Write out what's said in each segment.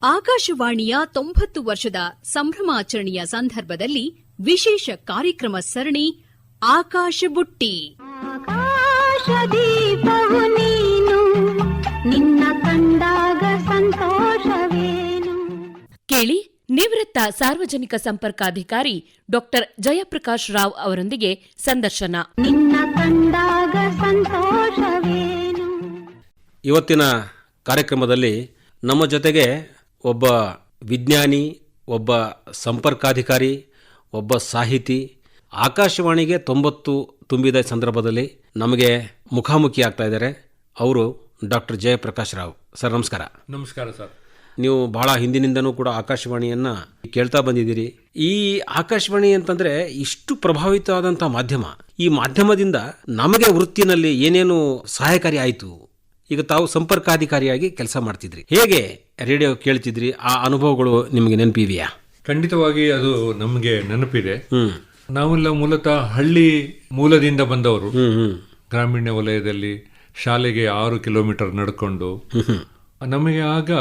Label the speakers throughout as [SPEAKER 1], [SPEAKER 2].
[SPEAKER 1] ಆಕಾಶವಾಣಿಯ 90 ವರ್ಷದ ಸಂಭ್ರಮಾಚರಣೆಯ ಸಂದರ್ಭದಲ್ಲಿ ವಿಶೇಷ ಕಾರ್ಯಕ್ರಮ ಸರಣಿ ಆಕಾಶ ಬುಟ್ಟಿ.
[SPEAKER 2] ಆಕಾಶದೀಪವು ನೀನು, ನಿನ್ನ ಕಂಡಾಗ ಸಂತೋಷವೇನು.
[SPEAKER 3] ಕೇಳಿ, ನಿವೃತ್ತ ಸಾರ್ವಜನಿಕ ಸಂಪರ್ಕಾಧಿಕಾರಿ ಡಾಕ್ಟರ್ ಜಯಪ್ರಕಾಶ್ ರಾವ್ ಅವರೊಂದಿಗೆ ಸಂದರ್ಶನ.
[SPEAKER 2] ನಿನ್ನ ಕಂಡಾಗ ಸಂತೋಷವೇನು.
[SPEAKER 4] ಇವತ್ತಿನ ಕಾರ್ಯಕ್ರಮದಲ್ಲಿ ನಮ್ಮ ಜೊತೆಗೆ ಒಬ್ಬ ವಿಜ್ಞಾನಿ, ಒಬ್ಬ ಸಂಪರ್ಕಾಧಿಕಾರಿ, ಒಬ್ಬ ಸಾಹಿತಿ, ಆಕಾಶವಾಣಿಗೆ 90 ತುಂಬಿದ ಸಂದರ್ಭದಲ್ಲಿ ನಮಗೆ ಮುಖಾಮುಖಿ ಆಗ್ತಾ ಇದ್ದಾರೆ. ಅವರು ಡಾಕ್ಟರ್ ಜಯಪ್ರಕಾಶ್ ರಾವ್. ಸರ್ ನಮಸ್ಕಾರ.
[SPEAKER 5] ನಮಸ್ಕಾರ ಸರ್.
[SPEAKER 4] ನೀವು ಬಹಳ ಹಿಂದಿನಿಂದನೂ ಕೂಡ ಆಕಾಶವಾಣಿಯನ್ನು ಕೇಳ್ತಾ ಬಂದಿದ್ದೀರಿ. ಈ ಆಕಾಶವಾಣಿ ಅಂತಂದರೆ ಇಷ್ಟು ಪ್ರಭಾವಿತವಾದಂಥ ಮಾಧ್ಯಮ. ಈ ಮಾಧ್ಯಮದಿಂದ ನಮಗೆ ವೃತ್ತಿನಲ್ಲಿ ಏನೇನು ಸಹಾಯಕಾರಿ ಆಯಿತು? ಈಗ ತಾವು ಸಂಪರ್ಕಾಧಿಕಾರಿಯಾಗಿ ಕೆಲಸ ಮಾಡ್ತಿದ್ರಿ, ಹೇಗೆ ರೇಡಿಯೋ ಕೇಳ್ತಿದ್ರಿ? ಆ ಅನುಭವಗಳು ನಿಮಗೆ ನೆನಪಿದೆಯಾ?
[SPEAKER 5] ಖಂಡಿತವಾಗಿ ಅದು ನಮಗೆ ನೆನಪಿದೆ. ನಾವೆಲ್ಲ ಮೂಲತಃ ಹಳ್ಳಿ ಮೂಲದಿಂದ ಬಂದವರು. ಗ್ರಾಮೀಣ ವಲಯದಲ್ಲಿ ಶಾಲೆಗೆ 6 ಕಿಲೋಮೀಟರ್ ನಡ್ಕೊಂಡು, ನಮಗೆ ಆಗ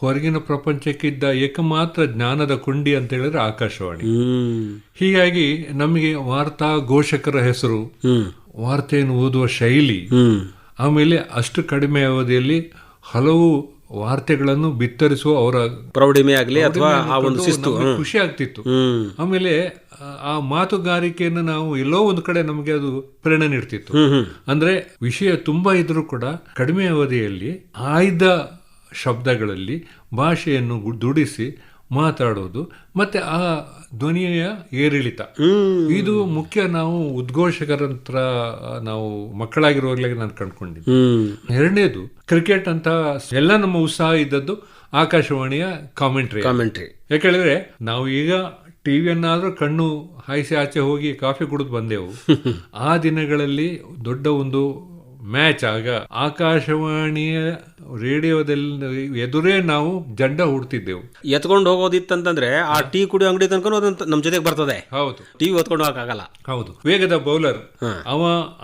[SPEAKER 5] ಹೊರಗಿನ ಪ್ರಪಂಚಕ್ಕಿದ್ದ ಏಕಮಾತ್ರ ಜ್ಞಾನದ ಕುಂಡಿ ಅಂತ ಹೇಳಿದ್ರೆ ಆಕಾಶವಾಣಿ. ಹೀಗಾಗಿ ನಮಗೆ ವಾರ್ತಾ ಘೋಷಕರ ಹೆಸರು, ವಾರ್ತೆಯನ್ನು ಓದುವ ಶೈಲಿ, ಆಮೇಲೆ ಅಷ್ಟು ಕಡಿಮೆ ಅವಧಿಯಲ್ಲಿ ಹಲವು ವಾರ್ತೆಗಳನ್ನು ಬಿತ್ತರಿಸುವ ಅವರ
[SPEAKER 4] ಪ್ರೌಢಿಮೆ ಆಗಲಿ ಅಥವಾ ಆ ಒಂದು ಶಿಸ್ತು
[SPEAKER 5] ಖುಷಿ ಆಗ್ತಿತ್ತು. ಆಮೇಲೆ ಆ ಮಾತುಗಾರಿಕೆಯನ್ನು ನಾವು ಎಲ್ಲೋ ಒಂದು ಕಡೆ ನಮಗೆ ಅದು ಪ್ರೇರಣೆ ನೀಡ್ತಿತ್ತು. ಅಂದ್ರೆ ವಿಷಯ ತುಂಬಾ ಇದ್ರೂ ಕೂಡ ಕಡಿಮೆ ಅವಧಿಯಲ್ಲಿ ಆಯ್ದ ಶಬ್ದಗಳಲ್ಲಿ ಭಾಷೆಯನ್ನು ದುಡಿಸಿ ಮಾತಾಡೋದು, ಮತ್ತೆ ಆ ಧ್ವನಿಯ ಏರಿಳಿತ, ಇದು ಮುಖ್ಯ. ನಾವು ಉದ್ಘೋಷಕರಂತ್ರ ನಾವು ಮಕ್ಕಳಾಗಿರುವಾಗಲೇ ನಾನು ಕಂಡುಕೊಂಡಿದ್ದೆ. ಎರಡನೇದು ಕ್ರಿಕೆಟ್ ಅಂತ ಎಲ್ಲ ನಮ್ಮ ಉತ್ಸಾಹ ಇದ್ದದ್ದು ಆಕಾಶವಾಣಿಯ ಕಾಮೆಂಟ್ರಿ. ಯಾಕೇಳಿದ್ರೆ ನಾವು ಈಗ ಟಿವಿಯನ್ನಾದ್ರೂ ಕಣ್ಣು ಹಾಯಿಸಿ ಆಚೆ ಹೋಗಿ ಕಾಫಿ ಕುಡಿದು ಬಂದೆವು. ಆ ದಿನಗಳಲ್ಲಿ ದೊಡ್ಡ ಒಂದು ಮ್ಯಾಚ್ ಆಗ ಆಕಾಶವಾಣಿಯ ರೇಡಿಯೋದಲ್ಲಿ ಎದುರೇ ನಾವು ಜಂಡ ಹುಡ್ತಿದ್ದೆವು.
[SPEAKER 4] ಎತ್ಕೊಂಡು ಹೋಗೋದಿತ್ತಂತಂದ್ರೆ ಆ ಟೀ ಕುಡಿಯೋ ಅಂಗಡಿ ತನಕ ನಮ್ಮ ಜೊತೆಗೆ ಬರ್ತದೆ.
[SPEAKER 5] ಹೌದು,
[SPEAKER 4] ಟಿವಿ ಹೊತ್ಕೊಂಡು ಹೋಗಕ್ಕಾಗಲ್ಲ.
[SPEAKER 5] ಹೌದು, ವೇಗದ ಬೌಲರ್ ಅವ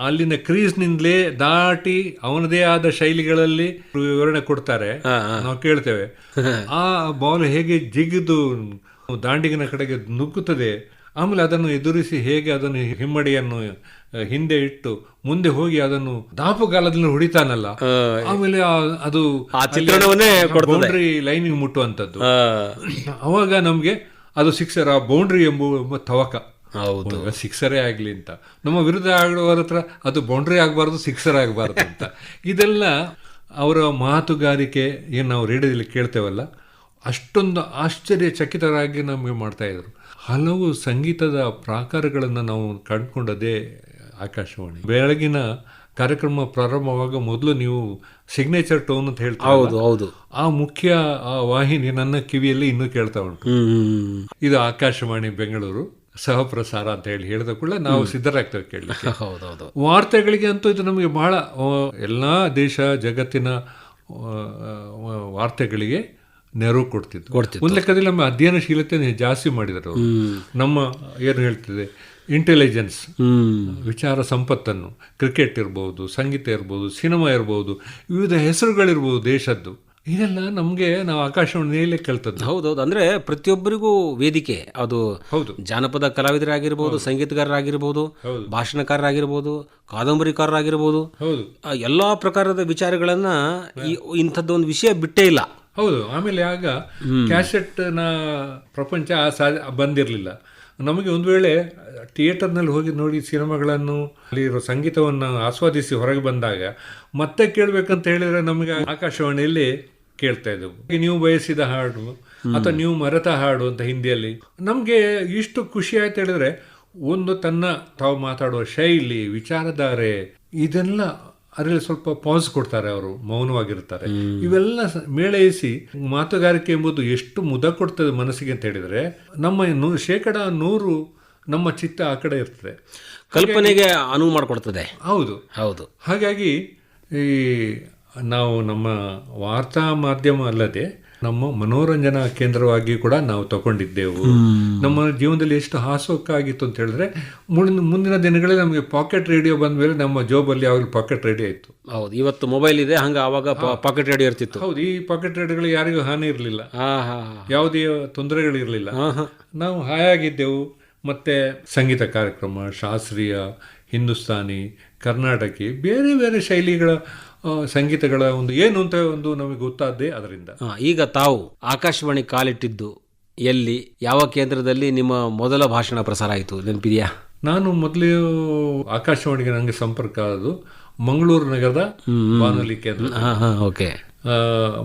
[SPEAKER 5] ಅಲ್ಲಿನ ಕ್ರೀಸ್ ನಿಂದಲೇ ದಾಟಿ ಅವನದೇ ಆದ ಶೈಲಿಗಳಲ್ಲಿ ವಿವರಣೆ ಕೊಡ್ತಾರೆ, ನಾವು ಕೇಳ್ತೇವೆ. ಆ ಬಾಲ್ ಹೇಗೆ ಜಿಗಿದು ದಾಂಡಿಗಿನ ಕಡೆಗೆ ನುಗ್ಗುತ್ತದೆ, ಆಮೇಲೆ ಅದನ್ನು ಎದುರಿಸಿ ಹೇಗೆ ಅದನ್ನು ಹಿಮ್ಮಡಿಯನ್ನು ಹಿಂದೆ ಇಟ್ಟು ಮುಂದೆ ಹೋಗಿ ಅದನ್ನು ದಾಪುಗಾಲದಲ್ಲಿ ಹೊಡಿತಾನಲ್ಲ, ಆಮೇಲೆ ಅದು ಬೌಂಡ್ರಿ ಲೈನಿಗೆ ಮುಟ್ಟುವಂಥದ್ದು. ಅವಾಗ ನಮ್ಗೆ ಅದು ಸಿಕ್ಸರ್, ಆ ಬೌಂಡ್ರಿ ಎಂಬ ತವಕ. ಹೌದು, ಸಿಕ್ಸರೇ ಆಗ್ಲಿ ಅಂತ. ನಮ್ಮ ವಿರುದ್ಧ ಆಡುವವರ ಹತ್ರ ಅದು ಬೌಂಡ್ರಿ ಆಗಬಾರ್ದು, ಸಿಕ್ಸರ್ ಆಗಬಾರ್ದು ಅಂತ. ಇದೆಲ್ಲ ಅವರ ಮಾತುಗಾರಿಕೆ ಏನು ನಾವು ರೇಡಿಯೋದಲ್ಲಿ ಕೇಳ್ತೇವಲ್ಲ, ಅಷ್ಟೊಂದು ಆಶ್ಚರ್ಯಚಕಿತರಾಗಿ ನಮಗೆ ಮಾಡ್ತಾ ಇದ್ರು. ಹಲವು ಸಂಗೀತದ ಪ್ರಾಕಾರಗಳನ್ನು ನಾವು ಕಂಡುಕೊಂಡದೇ ಆಕಾಶವಾಣಿ. ಬೆಳಗಿನ ಕಾರ್ಯಕ್ರಮ ಪ್ರಾರಂಭವಾಗ ಮೊದಲು ನೀವು ಸಿಗ್ನೇಚರ್ ಟೋನ್ ಅಂತ ಹೇಳ್ತೀವಿ, ಆ ಮುಖ್ಯ ಆ ವಾಹಿನಿ ನನ್ನ ಕಿವಿಯಲ್ಲಿ ಇನ್ನೂ ಕೇಳ್ತಾ ಉಂಟು. ಇದು ಆಕಾಶವಾಣಿ ಬೆಂಗಳೂರು ಸಹಪ್ರಸಾರ ಅಂತ ಹೇಳಿದ ಕೂಡ ನಾವು ಸಿದ್ಧರಾಗ್ತೇವೆ ಕೇಳಲಿಕ್ಕೆ. ವಾರ್ತೆಗಳಿಗೆ ಅಂತೂ ಇದು ನಮಗೆ ಬಹಳ, ಎಲ್ಲಾ ದೇಶ ಜಗತ್ತಿನ ವಾರ್ತೆಗಳಿಗೆ ನೆರವು ಕೊಡ್ತಿತ್ತು. ಒಂದು ಲೆಕ್ಕದಲ್ಲಿ ನಮ್ಮ ಅಧ್ಯಯನಶೀಲತೆ ಜಾಸ್ತಿ ಮಾಡಿದರು. ನಮ್ಮ ಏನು ಹೇಳ್ತಿದೆ ಇಂಟೆಲಿಜೆನ್ಸ್, ವಿಚಾರ ಸಂಪತ್ತನ್ನು, ಕ್ರಿಕೆಟ್ ಇರ್ಬೋದು, ಸಂಗೀತ ಇರ್ಬೋದು, ಸಿನಿಮಾ ಇರ್ಬೋದು, ವಿವಿಧ ಹೆಸರುಗಳಿರ್ಬೋದು ದೇಶದ್ದು, ಇದೆಲ್ಲ ನಮಗೆ ನಾವು ಆಕಾಶವಾಣಿಯಲ್ಲೇ ಕೇಳ್ತದ್ದು.
[SPEAKER 4] ಹೌದೌದು, ಅಂದ್ರೆ ಪ್ರತಿಯೊಬ್ಬರಿಗೂ ವೇದಿಕೆ ಅದು. ಹೌದು, ಜಾನಪದ ಕಲಾವಿದರಾಗಿರ್ಬೋದು, ಸಂಗೀತಗಾರರಾಗಿರ್ಬೋದು, ಭಾಷಣಕಾರರಾಗಿರ್ಬೋದು, ಕಾದಂಬರಿಕಾರರಾಗಿರ್ಬೋದು, ಹೌದು, ಎಲ್ಲಾ ಪ್ರಕಾರದ ವಿಚಾರಗಳನ್ನ ಇಂಥದ್ದೊಂದು ವಿಷಯ ಬಿಟ್ಟೇ ಇಲ್ಲ.
[SPEAKER 5] ಹೌದು. ಆಮೇಲೆ ಆಗ ಕ್ಯಾಸೆಟ್ ನ ಪ್ರಪಂಚ ಬಂದಿರಲಿಲ್ಲ. ನಮಗೆ ಒಂದು ವೇಳೆ ಥಿಯೇಟರ್ನಲ್ಲಿ ಹೋಗಿ ನೋಡಿ ಸಿನಿಮಾಗಳನ್ನು, ಅಲ್ಲಿರೋ ಸಂಗೀತವನ್ನು ಆಸ್ವಾದಿಸಿ ಹೊರಗೆ ಬಂದಾಗ ಮತ್ತೆ ಕೇಳಬೇಕಂತ ಹೇಳಿದ್ರೆ ನಮಗೆ ಆಕಾಶವಾಣಿಯಲ್ಲಿ ಕೇಳ್ತಾ ಇದ್ದೆವು. ನೀವು ಬಯಸಿದ ಹಾಡು ಅಥವಾ ನೀವು ಮರೆತ ಹಾಡು ಅಂತ ಹಿಂದಿಯಲ್ಲಿ. ನಮಗೆ ಇಷ್ಟು ಖುಷಿ ಆಯ್ತು ಹೇಳಿದ್ರೆ, ಒಂದು ತಾವು ಮಾತಾಡುವ ಶೈಲಿ, ವಿಚಾರಧಾರೆ, ಇದೆಲ್ಲ ಅದರಲ್ಲಿ ಸ್ವಲ್ಪ ಪಾಸ್ ಕೊಡ್ತಾರೆ, ಅವರು ಮೌನವಾಗಿರ್ತಾರೆ. ಇವೆಲ್ಲ ಮೇಳೈಸಿ ಮಾತುಗಾರಿಕೆ ಎಂಬುದು ಎಷ್ಟು ಮುದ ಕೊಡ್ತದೆ ಮನಸ್ಸಿಗೆ ಅಂತ ಹೇಳಿದ್ರೆ, ನಮ್ಮ 100% ನಮ್ಮ ಚಿತ್ತ ಆ ಕಡೆ ಇರ್ತದೆ,
[SPEAKER 4] ಕಲ್ಪನೆಗೆ ಅನುವು ಮಾಡಿಕೊಡ್ತದೆ.
[SPEAKER 5] ಹೌದು ಹೌದು. ಹಾಗಾಗಿ ಈ ನಾವು ನಮ್ಮ ವಾರ್ತಾ ಮಾಧ್ಯಮ ಅಲ್ಲದೆ ನಮ್ಮ ಮನೋರಂಜನಾ ಕೇಂದ್ರವಾಗಿ ಕೂಡ ನಾವು ತಗೊಂಡಿದ್ದೆವು. ನಮ್ಮ ಜೀವನದಲ್ಲಿ ಎಷ್ಟು ಹಾಸೋಕ್ಕಾಗಿತ್ತು ಅಂತ ಹೇಳಿದ್ರೆ, ಮುಂದಿನ ದಿನಗಳಲ್ಲಿ ನಮಗೆ ಪಾಕೆಟ್ ರೇಡಿಯೋ ಬಂದ ಮೇಲೆ ನಮ್ಮ ಜೋಬಲ್ಲಿ ಯಾವಾಗಲೂ ಪಾಕೆಟ್ ರೇಡಿಯೋ ಇತ್ತು.
[SPEAKER 4] ಹೌದು, ಇವತ್ತು ಮೊಬೈಲ್ ಇದೆ, ಹಂಗ ಆವಾಗ ಪಾಕೆಟ್ ರೇಡಿಯೋ ಇರ್ತಿತ್ತು.
[SPEAKER 5] ಹೌದು, ಈ ಪಾಕೆಟ್ ರೇಡಿಯೋಗಳು ಯಾರಿಗೂ ಹಾನಿ ಇರಲಿಲ್ಲ, ಯಾವುದೇ ತೊಂದರೆಗಳಿರಲಿಲ್ಲ. ನಾವು ಹಾಯಾಗಿದ್ದೆವು. ಮತ್ತೆ ಸಂಗೀತ ಕಾರ್ಯಕ್ರಮ, ಶಾಸ್ತ್ರೀಯ, ಹಿಂದೂಸ್ತಾನಿ, ಕರ್ನಾಟಕಿ, ಬೇರೆ ಬೇರೆ ಶೈಲಿಗಳ ಸಂಗೀತಗಳ ಏನು ಅಂತ ನಮಗೆ ಗೊತ್ತಾದ್ದೇ ಅದರಿಂದ.
[SPEAKER 4] ಈಗ ತಾವು ಆಕಾಶವಾಣಿ ಕಾಲಿಟ್ಟಿದ್ದು ಎಲ್ಲಿ, ಯಾವ ಕೇಂದ್ರದಲ್ಲಿ ನಿಮ್ಮ ಮೊದಲ ಭಾಷಣ ಪ್ರಸಾರ ಆಯಿತು ನೆನಪಿದೆಯಾ?
[SPEAKER 5] ನಾನು ಮೊದಲು ಆಕಾಶವಾಣಿಗೆ ನನಗೆ ಸಂಪರ್ಕ ಆದದ್ದು ಮಂಗಳೂರು ನಗರದ ಬಾನುಲಿ ಕೇಂದ್ರ.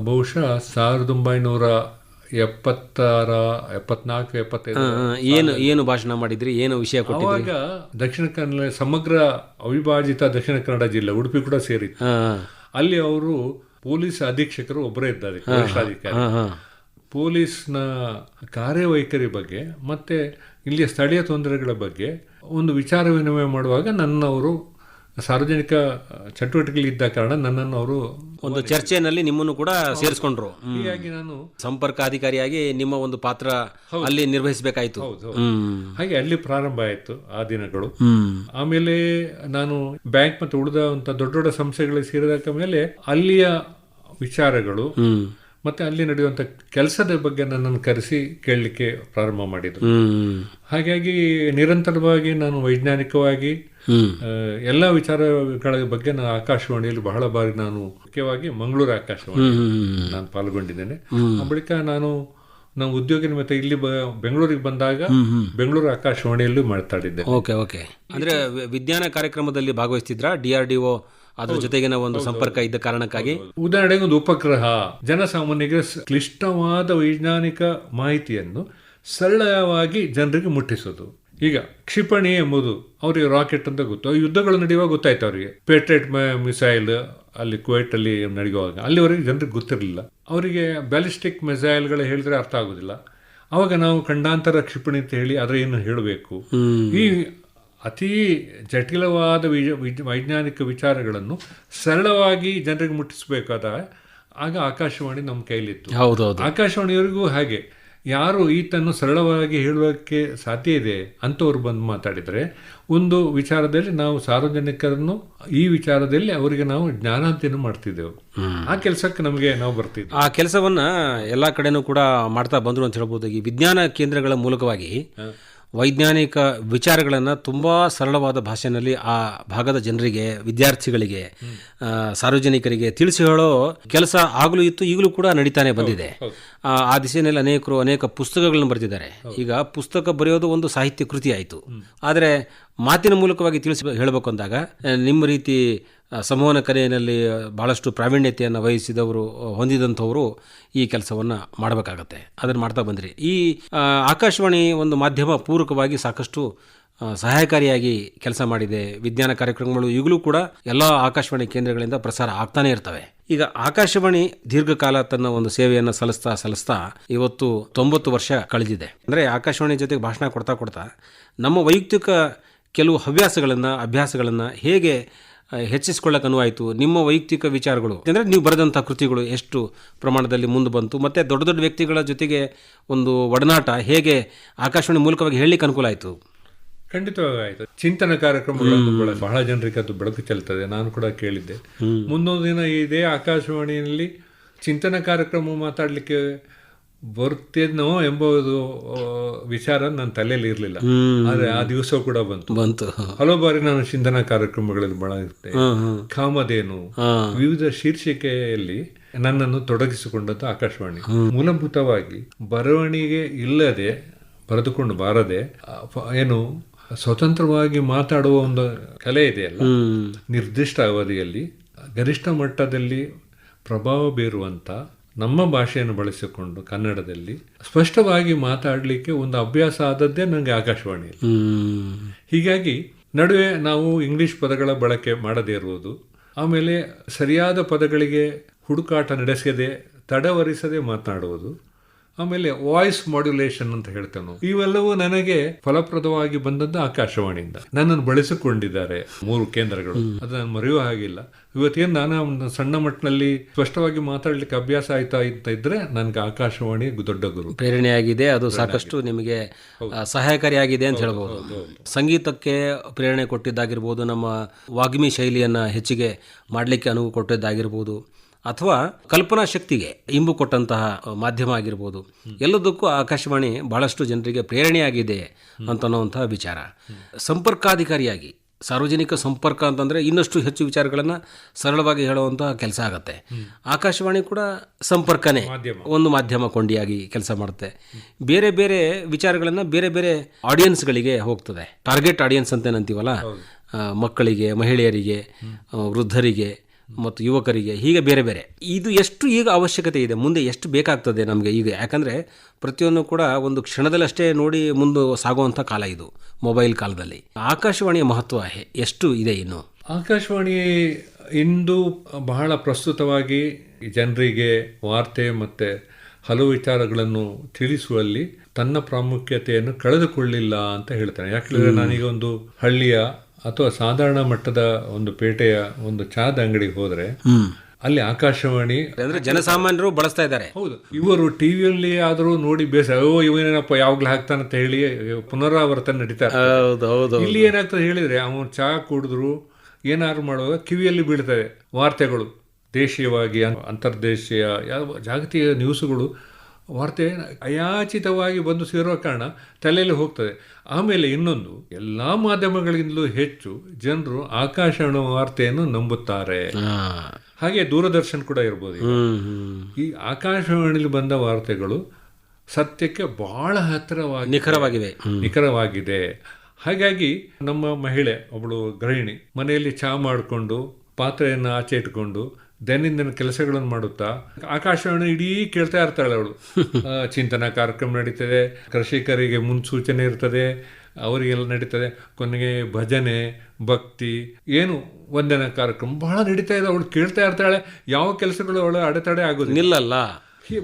[SPEAKER 5] ಬಹುಶಃ 1974-75.
[SPEAKER 4] ಏನು ಭಾಷಣ ಮಾಡಿದ್ರಿ, ಏನು ವಿಷಯ ಕೊಟ್ಟಿದ್ರಿ?
[SPEAKER 5] ಅವಾಗ ದಕ್ಷಿಣ ಕನ್ನಡ, ಸಮಗ್ರ ಅವಿಭಾಜಿತ ದಕ್ಷಿಣ ಕನ್ನಡ ಜಿಲ್ಲೆ, ಉಡುಪಿ ಕೂಡ ಸೇರಿತ್ತು. ಅಲ್ಲಿ ಅವರು ಪೊಲೀಸ್ ಅಧೀಕ್ಷಕರು ಒಬ್ಬರೇ ಇದ್ದಾರೆ, ವರಿಷ್ಠಾಧಿಕಾರಿ. ಪೊಲೀಸ್ನ ಕಾರ್ಯವೈಖರಿ ಬಗ್ಗೆ ಮತ್ತೆ ಇಲ್ಲಿಯ ಸ್ಥಳೀಯ ತೊಂದರೆಗಳ ಬಗ್ಗೆ ಒಂದು ವಿಚಾರ ವಿನಿಮಯ ಮಾಡುವಾಗ ನನ್ನವರು ಸಾರ್ವಜನಿಕ ಚಟುವಟಿಕೆಗಳಿದ್ದ ಕಾರಣ ನನ್ನನ್ನು ಅವರು
[SPEAKER 4] ಒಂದು ಚರ್ಚೆಯಲ್ಲಿ ನಿಮ್ಮನ್ನು ಕೂಡ ಸೇರಿಸ್ಕೊಂಡ್ರು.
[SPEAKER 5] ಹೀಗಾಗಿ ನಾನು
[SPEAKER 4] ಸಂಪರ್ಕ ಅಧಿಕಾರಿಯಾಗಿ ನಿಮ್ಮ ಒಂದು ಪಾತ್ರ ಅಲ್ಲಿ ನಿರ್ವಹಿಸಬೇಕಾಯಿತು.
[SPEAKER 5] ಹಾಗೆ ಅಲ್ಲಿ ಪ್ರಾರಂಭ ಆಯಿತು ಆ ದಿನಗಳು. ಆಮೇಲೆ ನಾನು ಬ್ಯಾಂಕ್ ಮತ್ತು ಉಳಿದಂತ ದೊಡ್ಡ ದೊಡ್ಡ ಸಂಸ್ಥೆಗಳಿಗೆ ಸೇರಿದ ಮೇಲೆ ಅಲ್ಲಿಯ ವಿಚಾರಗಳು ಮತ್ತೆ ಅಲ್ಲಿ ನಡೆಯುವಂತ ಕೆಲಸದ ಬಗ್ಗೆ ನನ್ನನ್ನು ಕರೆಸಿ ಕೇಳಲಿಕ್ಕೆ ಪ್ರಾರಂಭ ಮಾಡಿದ್ರು. ಹಾಗಾಗಿ ನಿರಂತರವಾಗಿ ನಾನು ವೈಜ್ಞಾನಿಕವಾಗಿ ಎಲ್ಲ ವಿಚಾರಗಳ ಬಗ್ಗೆ ನಾನು ಆಕಾಶವಾಣಿಯಲ್ಲಿ ಬಹಳ ಬಾರಿ, ನಾನು ಮುಖ್ಯವಾಗಿ ಮಂಗಳೂರು ಆಕಾಶವಾಣಿ ನಾನು ಪಾಲ್ಗೊಂಡಿದ್ದೇನೆ. ಆ ಬಳಿಕ ನಾವು ಉದ್ಯೋಗ ನಿಮಿತ್ತ ಇಲ್ಲಿ ಬೆಂಗಳೂರಿಗೆ ಬಂದಾಗ ಬೆಂಗಳೂರು ಆಕಾಶವಾಣಿಯಲ್ಲೂ ಮಾತಾಡಿದ್ದೆ.
[SPEAKER 4] ಓಕೆ. ಅಂದ್ರೆ ವಿಜ್ಞಾನ ಕಾರ್ಯಕ್ರಮದಲ್ಲಿ ಭಾಗವಹಿಸ್ತಿದ್ರಾ? DRDO ಅದ್ರ ಜೊತೆಗಿನ ಒಂದು ಸಂಪರ್ಕ ಇದ್ದ ಕಾರಣಕ್ಕಾಗಿ.
[SPEAKER 5] ಉದಾಹರಣೆಗೆ ಒಂದು ಉಪಗ್ರಹ ಜನಸಾಮಾನ್ಯರಿಗೆ ಕ್ಲಿಷ್ಟವಾದ ವೈಜ್ಞಾನಿಕ ಮಾಹಿತಿಯನ್ನು ಸರಳವಾಗಿ ಜನರಿಗೆ ಮುಟ್ಟಿಸೋದು. ಈಗ ಕ್ಷಿಪಣಿ ಎಂಬುದು ಅವರಿಗೆ ರಾಕೆಟ್ ಅಂತ ಗೊತ್ತು, ಯುದ್ಧಗಳು ನಡೆಯುವಾಗ ಗೊತ್ತಾಯ್ತು ಅವರಿಗೆ. ಪೇಟ್ರೇಟ್ ಮಿಸೈಲ್ ಅಲ್ಲಿ ಕುವೈಟ್ ಅಲ್ಲಿ ನಡೆಯುವಾಗ ಅಲ್ಲಿವರೆಗೆ ಜನರಿಗೆ ಗೊತ್ತಿರಲಿಲ್ಲ. ಅವರಿಗೆ ಬ್ಯಾಲಿಸ್ಟಿಕ್ ಮಿಸೈಲ್ಗಳು ಹೇಳಿದ್ರೆ ಅರ್ಥ ಆಗೋದಿಲ್ಲ. ಅವಾಗ ನಾವು ಖಂಡಾಂತರ ಕ್ಷಿಪಣಿ ಅಂತ ಹೇಳಿ ಅದರ ಏನು ಹೇಳಬೇಕು. ಈ ಅತೀ ಜಟಿಲವಾದ ವೈಜ್ಞಾನಿಕ ವಿಚಾರಗಳನ್ನು ಸರಳವಾಗಿ ಜನರಿಗೆ ಮುಟ್ಟಿಸಬೇಕಾದ ಆಗ ಆಕಾಶವಾಣಿ ನಮ್ಮ ಕೈಲಿತ್ತು. ಆಕಾಶವಾಣಿಯವರಿಗೂ ಹಾಗೆ ಯಾರು ಈತನ್ನು ಸರಳವಾಗಿ ಹೇಳುವಕ್ಕೆ ಸಾಧ್ಯ ಇದೆ ಅಂತವ್ರು ಬಂದು ಮಾತಾಡಿದರೆ ಒಂದು ವಿಚಾರದಲ್ಲಿ ನಾವು ಸಾರ್ವಜನಿಕರನ್ನು ಈ ವಿಚಾರದಲ್ಲಿ ಅವರಿಗೆ ನಾವು ಜ್ಞಾನಾಂತಿಯನ್ನು ಮಾಡ್ತಿದ್ದೆವು. ಆ ಕೆಲಸಕ್ಕೆ ನಮಗೆ ನಾವು ಬರ್ತಿದ್ವಿ.
[SPEAKER 4] ಆ ಕೆಲಸವನ್ನ ಎಲ್ಲಾ ಕಡೆನೂ ಕೂಡ ಮಾಡ್ತಾ ಬಂದ್ರು ಅಂತ ಹೇಳ್ಬೋದು. ಈ ವಿಜ್ಞಾನ ಕೇಂದ್ರಗಳ ಮೂಲಕವಾಗಿ ವೈಜ್ಞಾನಿಕ ವಿಚಾರಗಳನ್ನು ತುಂಬ ಸರಳವಾದ ಭಾಷೆಯಲ್ಲಿ ಆ ಭಾಗದ ಜನರಿಗೆ, ವಿದ್ಯಾರ್ಥಿಗಳಿಗೆ, ಸಾರ್ವಜನಿಕರಿಗೆ ತಿಳಿಸಿ ಹೇಳೋ ಕೆಲಸ ಆಗಲೂ ಇತ್ತು, ಈಗಲೂ ಕೂಡ ನಡೀತಾನೆ ಬಂದಿದೆ. ಆ ದಿಶೆಯಲ್ಲಿ ಅನೇಕ ಪುಸ್ತಕಗಳನ್ನು ಬರೆದಿದ್ದಾರೆ. ಈಗ ಪುಸ್ತಕ ಬರೆಯೋದು ಒಂದು ಸಾಹಿತ್ಯ ಕೃತಿ ಆಯಿತು, ಆದರೆ ಮಾತಿನ ಮೂಲಕವಾಗಿ ತಿಳಿಸಿ ಹೇಳಬೇಕು ಅಂದಾಗ ನಿಮ್ಮ ರೀತಿ ಸಂವಹನ ಕಲೆಯಲ್ಲಿ ಬಹಳಷ್ಟು ಪ್ರಾವೀಣ್ಯತೆಯನ್ನು ವಹಿಸಿದವರು, ಹೊಂದಿದಂಥವರು ಈ ಕೆಲಸವನ್ನು ಮಾಡಬೇಕಾಗತ್ತೆ. ಅದನ್ನು ಮಾಡ್ತಾ ಬಂದ್ರಿ. ಈ ಆಕಾಶವಾಣಿ ಒಂದು ಮಾಧ್ಯಮ ಪೂರಕವಾಗಿ ಸಾಕಷ್ಟು ಸಹಾಯಕಾರಿಯಾಗಿ ಕೆಲಸ ಮಾಡಿದೆ. ವಿಜ್ಞಾನ ಕಾರ್ಯಕ್ರಮಗಳು ಈಗಲೂ ಕೂಡ ಎಲ್ಲ ಆಕಾಶವಾಣಿ ಕೇಂದ್ರಗಳಿಂದ ಪ್ರಸಾರ ಆಗ್ತಾನೆ ಇರ್ತವೆ. ಈಗ ಆಕಾಶವಾಣಿ ದೀರ್ಘಕಾಲ ತನ್ನ ಒಂದು ಸೇವೆಯನ್ನು ಸಲ್ಲಿಸ್ತಾ ಇವತ್ತು 90 ವರ್ಷ ಕಳೆದಿದೆ. ಅಂದರೆ ಆಕಾಶವಾಣಿ ಜೊತೆಗೆ ಭಾಷಣ ಕೊಡ್ತಾ ನಮ್ಮ ವೈಯಕ್ತಿಕ ಕೆಲವು ಅಭ್ಯಾಸಗಳನ್ನು ಹೇಗೆ ಹೆಚ್ಚಿಸ್ಕೊಳ್ಳೋಕೆ ಅನುವಾಯಿತು? ನಿಮ್ಮ ವೈಯಕ್ತಿಕ ವಿಚಾರಗಳು ಅಂದರೆ ನೀವು ಬರೆದಂಥ ಕೃತಿಗಳು ಎಷ್ಟು ಪ್ರಮಾಣದಲ್ಲಿ ಮುಂದೆ ಬಂತು, ಮತ್ತು ದೊಡ್ಡ ದೊಡ್ಡ ವ್ಯಕ್ತಿಗಳ ಜೊತೆಗೆ ಒಂದು ಒಡನಾಟ ಹೇಗೆ ಆಕಾಶವಾಣಿ ಮೂಲಕವಾಗಿ ಹೇಳಲಿಕ್ಕೆ ಅನುಕೂಲ ಆಯಿತು?
[SPEAKER 5] ಖಂಡಿತವಾಗಿ ಆಯಿತು. ಚಿಂತನ ಕಾರ್ಯಕ್ರಮಗಳನ್ನು ಬಹಳ ಜನರಿಗೆ ಅದು ಬೆಳಕು ಚೆಲ್ತದೆ. ನಾನು ಕೂಡ ಕೇಳಿದ್ದೆ. ಮುಂದೊಂದು ದಿನ ಇದೇ ಆಕಾಶವಾಣಿಯಲ್ಲಿ ಚಿಂತನ ಕಾರ್ಯಕ್ರಮ ಮಾತಾಡಲಿಕ್ಕೆ ಬರ್ತೇನೋ ಎಂಬುದು ವಿಚಾರ ನನ್ನ ತಲೆಯಲ್ಲಿ ಇರಲಿಲ್ಲ. ಆದರೆ ಆ ದಿವಸ ಕೂಡ ಬಂತು. ಹಲವು ಬಾರಿ ನಾನು ಚಿಂತನಾ ಕಾರ್ಯಕ್ರಮಗಳಲ್ಲಿ ಬಳಸುತ್ತೆ. ಕಾಮಧೇನು ವಿವಿಧ ಶೀರ್ಷಿಕೆಯಲ್ಲಿ ನನ್ನನ್ನು ತೊಡಗಿಸಿಕೊಂಡದ್ದು ಆಕಾಶವಾಣಿ. ಮೂಲಭೂತವಾಗಿ ಬರವಣಿಗೆ ಇಲ್ಲದೆ, ಬರೆದುಕೊಂಡು ಬಾರದೆ ಏನು ಸ್ವತಂತ್ರವಾಗಿ ಮಾತಾಡುವ ಒಂದು ಕಲೆ ಇದೆಯಲ್ಲ, ನಿರ್ದಿಷ್ಟ ಅವಧಿಯಲ್ಲಿ ಗರಿಷ್ಠ ಮಟ್ಟದಲ್ಲಿ ಪ್ರಭಾವ ಬೀರುವಂತ ನಮ್ಮ ಭಾಷೆಯನ್ನು ಬಳಸಿಕೊಂಡು ಕನ್ನಡದಲ್ಲಿ ಸ್ಪಷ್ಟವಾಗಿ ಮಾತಾಡಲಿಕ್ಕೆ ಒಂದು ಅಭ್ಯಾಸ ಆದದ್ದೇ ನನಗೆ ಆಕಾಶವಾಣಿಯಲ್ಲಿ. ಹೀಗಾಗಿ ನಡುವೆ ನಾವು ಇಂಗ್ಲಿಷ್ ಪದಗಳ ಬಳಕೆ ಮಾಡದೇ ಇರುವುದು, ಆಮೇಲೆ ಸರಿಯಾದ ಪದಗಳಿಗೆ ಹುಡುಕಾಟ ನಡೆಸದೆ ತಡವರಿಸದೆ ಮಾತನಾಡುವುದು, ಆಮೇಲೆ ವಾಯ್ಸ್ ಮಾಡ್ಯುಲೇಷನ್ ಅಂತ ಹೇಳ್ತೇವೆ ನಾವು. ಇವೆಲ್ಲವೂ ನನಗೆ ಫಲಪ್ರದವಾಗಿ ಬಂದದ್ದು ಆಕಾಶವಾಣಿಯಿಂದ. ನನ್ನನ್ನು ಬಳಸಿಕೊಂಡಿದ್ದಾರೆ 3 ಕೇಂದ್ರಗಳು, ಅದು ನಾನು ಮರೆಯುವ ಹಾಗಿಲ್ಲ. ಇವತ್ತೇನು ನಾನು ಸಣ್ಣ ಮಟ್ಟಿನಲ್ಲಿ ಸ್ಪಷ್ಟವಾಗಿ ಮಾತಾಡ್ಲಿಕ್ಕೆ ಅಭ್ಯಾಸ ಆಯ್ತಾ ಅಂತ ಇದ್ರೆ ನನಗೆ ಆಕಾಶವಾಣಿ ದೊಡ್ಡ ಗುರು,
[SPEAKER 4] ಪ್ರೇರಣೆಯಾಗಿದೆ. ಅದು ಸಾಕಷ್ಟು ನಿಮಗೆ ಸಹಾಯಕಾರಿಯಾಗಿದೆ ಅಂತ ಹೇಳ್ಬೋದು. ಸಂಗೀತಕ್ಕೆ ಪ್ರೇರಣೆ ಕೊಟ್ಟಿದ್ದಾಗಿರ್ಬೋದು, ನಮ್ಮ ವಾಗ್ಮಿ ಶೈಲಿಯನ್ನು ಹೆಚ್ಚಿಗೆ ಮಾಡಲಿಕ್ಕೆ ಅನುವು ಕೊಟ್ಟಿದ್ದಾಗಿರ್ಬೋದು, ಅಥವಾ ಕಲ್ಪನಾ ಶಕ್ತಿಗೆ ಇಂಬು ಕೊಟ್ಟಂತಹ ಮಾಧ್ಯಮ ಆಗಿರ್ಬೋದು. ಎಲ್ಲದಕ್ಕೂ ಆಕಾಶವಾಣಿ ಬಹಳಷ್ಟು ಜನರಿಗೆ ಪ್ರೇರಣೆಯಾಗಿದೆ ಅಂತನ್ನುವಂತಹ ವಿಚಾರ. ಸಂಪರ್ಕಾಧಿಕಾರಿಯಾಗಿ ಸಾರ್ವಜನಿಕ ಸಂಪರ್ಕ ಅಂತಂದರೆ ಇನ್ನಷ್ಟು ಹೆಚ್ಚು ವಿಚಾರಗಳನ್ನು ಸರಳವಾಗಿ ಹೇಳುವಂತಹ ಕೆಲಸ ಆಗುತ್ತೆ. ಆಕಾಶವಾಣಿ ಕೂಡ ಸಂಪರ್ಕನೇ, ಒಂದು ಮಾಧ್ಯಮ ಕೊಂಡಿಯಾಗಿ ಕೆಲಸ ಮಾಡುತ್ತೆ. ಬೇರೆ ಬೇರೆ ವಿಚಾರಗಳನ್ನು ಬೇರೆ ಬೇರೆ ಆಡಿಯನ್ಸ್ಗಳಿಗೆ ಹೋಗ್ತದೆ. ಟಾರ್ಗೆಟ್ ಆಡಿಯನ್ಸ್ ಅಂತ ಏನಂತೀವಲ್ಲ, ಮಕ್ಕಳಿಗೆ, ಮಹಿಳೆಯರಿಗೆ, ವೃದ್ಧರಿಗೆ ಮತ್ತು ಯುವಕರಿಗೆ, ಹೀಗೆ ಬೇರೆ ಬೇರೆ. ಇದು ಎಷ್ಟು ಈಗ ಅವಶ್ಯಕತೆ ಇದೆ, ಮುಂದೆ ಎಷ್ಟು ಬೇಕಾಗ್ತದೆ ನಮಗೆ ಈಗ. ಯಾಕಂದರೆ ಪ್ರತಿಯೊಂದು ಕೂಡ ಒಂದು ಕ್ಷಣದಲ್ಲಷ್ಟೇ ನೋಡಿ ಮುಂದೆ ಸಾಗುವಂಥ ಕಾಲ ಇದು, ಮೊಬೈಲ್ ಕಾಲದಲ್ಲಿ. ಆಕಾಶವಾಣಿಯ ಮಹತ್ವ ಎಷ್ಟು ಇದೆ ಇನ್ನು?
[SPEAKER 5] ಆಕಾಶವಾಣಿ ಇಂದು ಬಹಳ ಪ್ರಸ್ತುತವಾಗಿ ಜನರಿಗೆ ವಾರ್ತೆ ಮತ್ತು ಹಲವು ವಿಚಾರಗಳನ್ನು ತಿಳಿಸುವಲ್ಲಿ ತನ್ನ ಪ್ರಾಮುಖ್ಯತೆಯನ್ನು ಕಳೆದುಕೊಳ್ಳಿಲ್ಲ ಅಂತ ಹೇಳ್ತಾನೆ. ಯಾಕಂದರೆ ನಾನೀಗ ಒಂದು ಹಳ್ಳಿಯ ಅಥವಾ ಸಾಧಾರಣ ಮಟ್ಟದ ಒಂದು ಪೇಟೆಯ ಒಂದು ಚಾದ ಅಂಗಡಿಗೆ ಹೋದ್ರೆ ಅಲ್ಲಿ ಆಕಾಶವಾಣಿ
[SPEAKER 4] ಅಂದ್ರೆ ಜನಸಾಮಾನ್ಯರು ಬಳಸ್ತಾ ಇದ್ದಾರೆ.
[SPEAKER 5] ಹೌದು, ಇವರು ಟಿವಿಯಲ್ಲಿ ಆದರೂ ನೋಡಿ ಬೇಸ, ಇವನೇನಪ್ಪ ಯಾವಾಗ್ಲೂ ಹಾಕ್ತಾನಂತ ಹೇಳಿ ಪುನರಾವರ್ತನೆ ನಡೀತಾ ಇರ್ತದೆ. ಇಲ್ಲಿ ಏನಾಗ್ತದೆ ಹೇಳಿದ್ರೆ, ಅವನು ಚಹಾ ಕುಡಿದ್ರು ಏನಾದ್ರು ಮಾಡುವಾಗ ಕಿವಿಯಲ್ಲಿ ಬೀಳ್ತದೆ ವಾರ್ತೆಗಳು, ದೇಶೀಯವಾಗಿ ಅಂತರ್ದೇಶೀಯ ಜಾಗತಿಕ ನ್ಯೂಸ್ಗಳು ವಾರ್ತೆ ಅಯಾಚಿತವಾಗಿ ಬಂದು ಸೇರುವ ಕಾರಣ ತಲೆಯಲ್ಲಿ ಹೋಗ್ತದೆ. ಆಮೇಲೆ ಇನ್ನೊಂದು, ಎಲ್ಲ ಮಾಧ್ಯಮಗಳಿಂದಲೂ ಹೆಚ್ಚು ಜನರು ಆಕಾಶವಾಣಿ ವಾರ್ತೆಯನ್ನು ನಂಬುತ್ತಾರೆ. ಹಾಗೆ ದೂರದರ್ಶನ ಕೂಡ ಇರ್ಬೋದು. ಈ ಆಕಾಶವಾಣಿಲಿ ಬಂದ ವಾರ್ತೆಗಳು ಸತ್ಯಕ್ಕೆ ಬಹಳ ಹತ್ತಿರವಾಗಿ ನಿಖರವಾಗಿದೆ. ಹಾಗಾಗಿ ನಮ್ಮ ಮಹಿಳೆ ಒಬ್ಬಳು ಗೃಹಿಣಿ ಮನೆಯಲ್ಲಿ ಚಹಾ ಮಾಡಿಕೊಂಡು ಪಾತ್ರೆಯನ್ನು ಆಚೆ ಇಟ್ಕೊಂಡು ದೈನಂದಿನ ಕೆಲಸಗಳನ್ನು ಮಾಡುತ್ತಾ ಆಕಾಶವಾಣಿ ಇಡೀ ಕೇಳ್ತಾ ಇರ್ತಾಳೆ ಅವಳು. ಚಿಂತನಾ ಕಾರ್ಯಕ್ರಮ ನಡೀತದೆ, ಕೃಷಿಕರಿಗೆ ಮುನ್ಸೂಚನೆ ಇರ್ತದೆ, ಅವರಿಗೆಲ್ಲ ನಡೀತದೆ. ಕೊನೆಗೆ ಭಜನೆ, ಭಕ್ತಿ, ಏನು ವಂದನಾ ಕಾರ್ಯಕ್ರಮ ಬಹಳ ನಡೀತಾ ಇದೆ. ಅವಳು ಕೇಳ್ತಾ ಇರ್ತಾಳೆ. ಯಾವ ಕೆಲಸಗಳು ಅವಳ ಅಡೆತಡೆ ಆಗೋದಿಲ್ಲ.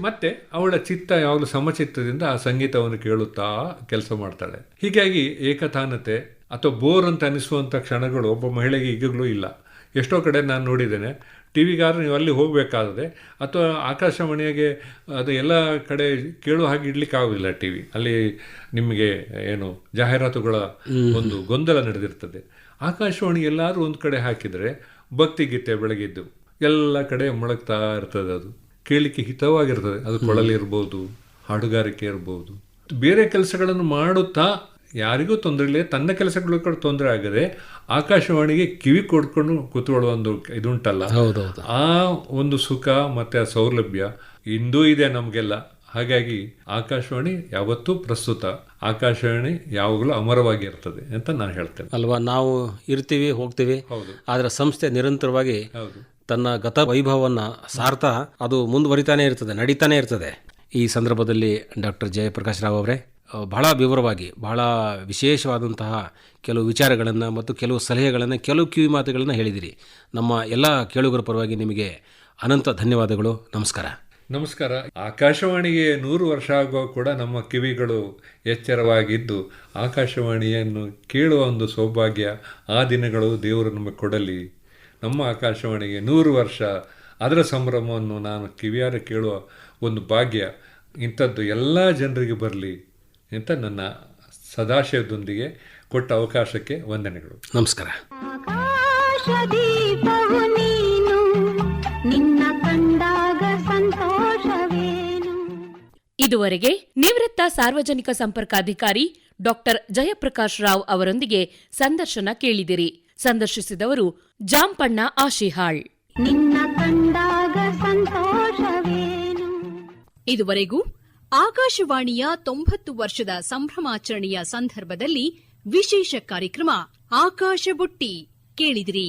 [SPEAKER 5] ಮತ್ತೆ ಅವಳ ಚಿತ್ತ ಯಾವಾಗಲೂ ಸಮಚಿತ್ತದಿಂದ ಆ ಸಂಗೀತವನ್ನು ಕೇಳುತ್ತಾ ಕೆಲಸ ಮಾಡ್ತಾಳೆ. ಹೀಗಾಗಿ ಏಕತಾನತೆ ಅಥವಾ ಬೋರ್ ಅಂತ ಅನಿಸುವಂಥ ಕ್ಷಣಗಳು ಒಬ್ಬ ಮಹಿಳೆಗೆ ಈಗಲೂ ಇಲ್ಲ. ಎಷ್ಟೋ ಕಡೆ ನಾನು ನೋಡಿದ್ದೇನೆ, ಟಿವಿಗಾದ್ರೆ ನೀವು ಅಲ್ಲಿ ಹೋಗಬೇಕಾದ್ರೆ ಅಥವಾ ಆಕಾಶವಾಣಿಗೆ ಅದು ಎಲ್ಲ ಕಡೆ ಕೇಳೋ ಹಾಗೆ ಇಡ್ಲಿಕ್ಕೆ ಆಗೋದಿಲ್ಲ. ಟಿವಿ ಅಲ್ಲಿ ನಿಮಗೆ ಏನು ಜಾಹೀರಾತುಗಳ ಒಂದು ಗೊಂದಲ ನಡೆದಿರ್ತದೆ. ಆಕಾಶವಾಣಿ ಎಲ್ಲಾದ್ರೂ ಒಂದು ಕಡೆ ಹಾಕಿದರೆ ಭಕ್ತಿಗೀತೆ ಬೆಳಗಿದ್ದು ಎಲ್ಲ ಕಡೆ ಮೊಳಗ್ತಾ ಇರ್ತದೆ. ಅದು ಕೇಳಲಿಕ್ಕೆ ಹಿತವಾಗಿರ್ತದೆ. ಅದು ಕೊಳಲಿರ್ಬೋದು, ಹಾಡುಗಾರಿಕೆ ಇರ್ಬೋದು, ಬೇರೆ ಕೆಲಸಗಳನ್ನು ಮಾಡುತ್ತಾ ಯಾರಿಗೂ ತೊಂದರೆ ಇಲ್ಲ, ತನ್ನ ಕೆಲಸಗಳು ಕೂಡ ತೊಂದರೆ ಆಗದೆ ಆಕಾಶವಾಣಿಗೆ ಕಿವಿ ಕೊಡ್ಕೊಂಡು ಕೂತ್ಕೊಳ್ಳುವ ಒಂದು ಇದುಂಟಲ್ಲ, ಆ ಒಂದು ಸುಖ ಮತ್ತೆ ಆ ಸೌಲಭ್ಯ ಇಂದೂ ಇದೆ ನಮಗೆಲ್ಲ. ಹಾಗಾಗಿ ಆಕಾಶವಾಣಿ ಯಾವತ್ತೂ ಪ್ರಸ್ತುತ, ಆಕಾಶವಾಣಿ ಯಾವಾಗಲೂ ಅಮರವಾಗಿ ಇರ್ತದೆ ಅಂತ ನಾನು ಹೇಳ್ತೇನೆ
[SPEAKER 4] ಅಲ್ವಾ. ನಾವು ಇರ್ತೀವಿ, ಹೋಗ್ತೀವಿ, ಆದರೆ ಸಂಸ್ಥೆ ನಿರಂತರವಾಗಿ ತನ್ನ ಗತ ವೈಭವವನ್ನು ಸಾರ್ತಾ ಅದು ಮುಂದುವರಿತಾನೆ ಇರ್ತದೆ, ನಡೀತಾನೆ ಇರ್ತದೆ. ಈ ಸಂದರ್ಭದಲ್ಲಿ ಡಾಕ್ಟರ್ ಜಯಪ್ರಕಾಶ್ ರಾವ್ ಅವರೇ, ಬಹಳ ವಿವರವಾಗಿ, ಬಹಳ ವಿಶೇಷವಾದಂತಹ ಕೆಲವು ವಿಚಾರಗಳನ್ನು ಮತ್ತು ಕೆಲವು ಸಲಹೆಗಳನ್ನು, ಕೆಲವು ಕಿವಿ ಮಾತುಗಳನ್ನು ಹೇಳಿದಿರಿ. ನಮ್ಮ ಎಲ್ಲ ಕೇಳುಗರ ಪರವಾಗಿ ನಿಮಗೆ ಅನಂತ ಧನ್ಯವಾದಗಳು. ನಮಸ್ಕಾರ.
[SPEAKER 5] ನಮಸ್ಕಾರ. ಆಕಾಶವಾಣಿಗೆ 100 ವರ್ಷ ಆಗುವ ಕೂಡ ನಮ್ಮ ಕಿವಿಗಳು ಎಚ್ಚರವಾಗಿದ್ದು ಆಕಾಶವಾಣಿಯನ್ನು ಕೇಳುವ ಒಂದು ಸೌಭಾಗ್ಯ ಆ ದಿನಗಳು ದೇವರು ನಮಗೆ ಕೊಡಲಿ. ನಮ್ಮ ಆಕಾಶವಾಣಿಗೆ 100 ವರ್ಷ, ಅದರ ಸಂಭ್ರಮವನ್ನು ನಾನು ಕಿವಿಯಾರ ಕೇಳುವ ಒಂದು ಭಾಗ್ಯ ಇಂಥದ್ದು ಎಲ್ಲ ಜನರಿಗೆ ಬರಲಿ ಅಂತ ನನ್ನ ಸದಾಶಯದೊಂದಿಗೆ ಕೊಟ್ಟ ಅವಕಾಶಕ್ಕೆ ವಂದನೆಗಳು.
[SPEAKER 4] ನಮಸ್ಕಾರ.
[SPEAKER 2] ಆಕಾಶದೀಪವು ನೀನು, ನಿನ್ನ ಕಂಡಾಗ ಸಂತೋಷವೇನು.
[SPEAKER 3] ಇದುವರೆಗೆ ನಿವೃತ್ತ ಸಾರ್ವಜನಿಕ ಸಂಪರ್ಕಾಧಿಕಾರಿ ಡಾಕ್ಟರ್ ಜಯಪ್ರಕಾಶ್ ರಾವ್ ಅವರೊಂದಿಗೆ ಸಂದರ್ಶನ ಕೇಳಿದಿರಿ. ಸಂದರ್ಶಿಸಿದವರು ಜಾಂಪಣ್ಣ ಆಶಿಹಾಳ್.
[SPEAKER 2] ನಿನ್ನ ಕಂಡಾಗ ಸಂತೋಷವೇನು.
[SPEAKER 1] ಇದುವರೆಗೂ ಆಕಾಶವಾಣಿಯ 90 ವರ್ಷದ ಸಂಭ್ರಮಾಚರಣೆಯ ಸಂದರ್ಭದಲ್ಲಿ ವಿಶೇಷ ಕಾರ್ಯಕ್ರಮ ಆಕಾಶ ಬುಟ್ಟಿ ಕೇಳಿದಿರಿ.